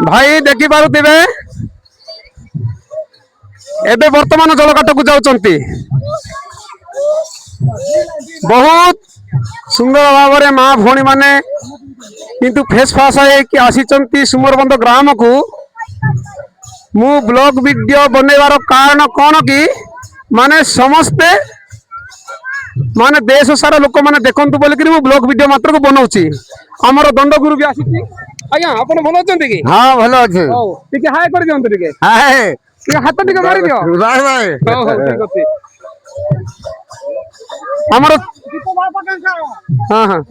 भाई देखि पारुथिबे एबे वर्तमान जलघाट को जाउचंती बहुत सुंदर भाव में माँ भौणी माने किंतु फेस फास कि आसी सुमरबंद ग्राम को मु ब्लॉग वीडियो बनैबार कारण कौन कि माने समस्ते माने देश सारा लोक माने देखंतु बोलिक मु ब्लॉग वीडियो मात्र को बनाउची हमर दंड गुरु भी आसी आज्ञा आपण भलो अछंती कि हाँ भलो अच्छे टिके हाय कर दियंतु टिके हाय हाथ टिके मारी दियो बाय बाय हो ठीक अछि हमर हां हां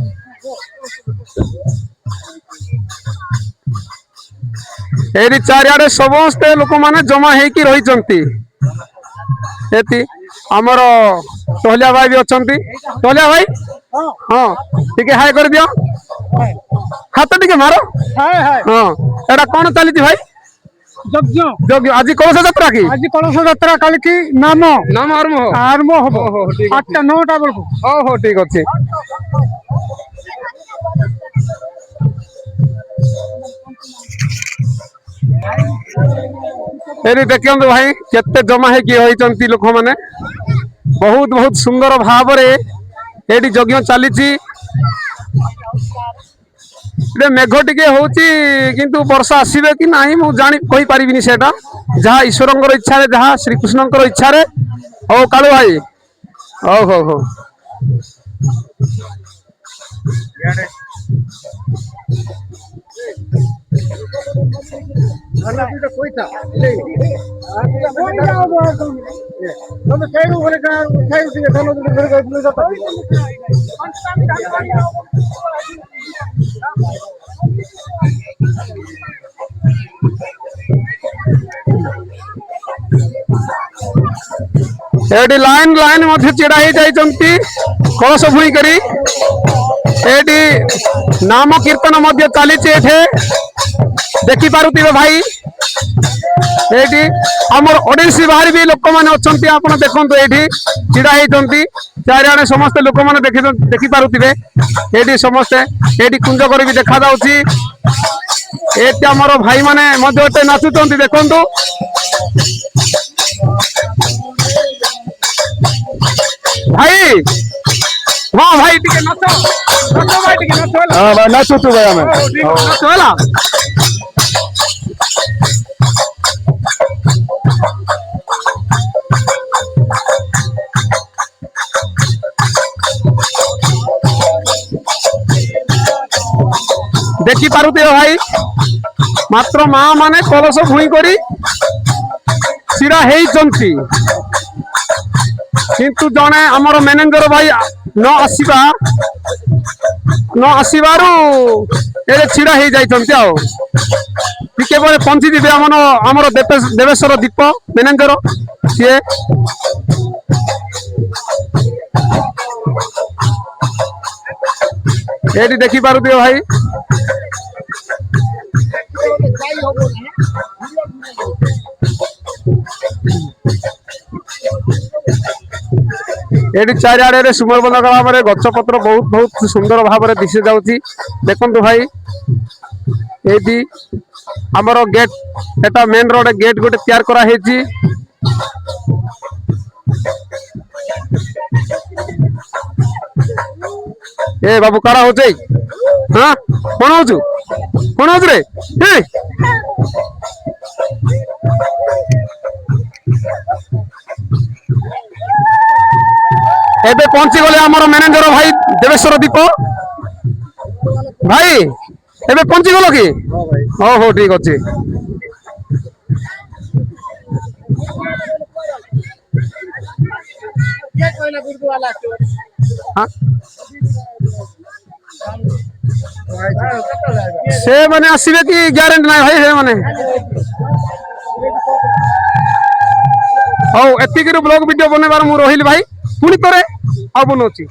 एरी चारियाडे समस्ते लोक माने जमा हेकी रहिचंती एति हमर टोलिया भाई भी अछंती टोलिया भाई हां टिके हाय कर दियो हाथ टिके मारो हाय हाय हां एडा कोन चली भाई यज्ञ यज्ञ आज कलश यात्रा की आज कलश यात्रा काल की नाम नाम आरंभ हो हो ठीक 8टा 9टा बेलू हो ठीक अछि एरी देखियंतु भाई केते जमा है कि होइचंती लोक माने बहुत बहुत सुंदर भाव रे एडी यज्ञ चलीची मेघ टिके होची किंतु वर्षा आसीबे कि नाही मु जानि कहि परिबिनी सेटा जहा ईश्वरंकर इच्छा रे जहा श्री कृष्णंकर इच्छा रे हो कालू भाई हो एडी लाइन लाइन मध्य चिड़ा ही जाइचंती कलश भुई करी एडी नाम कीर्तन मध्य चलीचे एठे देखि पारुथिबे भाई एठी हमर ओडिसी बाहर भी लोक माने अछंती आपण देखंतु एठी चिड़ा हेचंती चारिआडे समस्त लोक माने देखि पारुथिबे एठी समस्त एठी कुंज कर भी देखा जाउची एठी हमर भाई माने मध्य एटे नाचुचंती देखंतु भाई हाँ भाई टिके नाचो भाई टिके नाचो हाँ भाई नाचो तू भाई हमें नाचो होला देखि पारुथिबे भाई मात्र माँ माने कलश भुई करी सिरा हेइचंती किंतु जने हमर मैनेजर भाई न आसीबारु ए छिड़ा हे जाइचंती आ टिके बळे पंची दिबे हमर देवेश्वर दीप मैनेजर सिए एडी देखि पारु दियो भाई एटी चारिआडे सुमरबंद ग्राम में गछपत्र बहुत बहुत सुंदर भाव में दिशि जाउची देखंतु भाई एटी हमर गेट एटा मेन रोड गेट गोटे तैयार करा हेची ए बाबू काड़ा होचे हां कोन होचु रे ए एबे पहुंची गले हमर मैनेजर भाई देवेश्वर दीप भाई एबे पहुंची गलो कि हो ठीक अछि से माने आसीबे कि ग्यारंटी नाही भाई से माने हो एतिक ब्लॉग वीडियो बनेबार मु रहिली भाई पुणी तरे आ बनौची।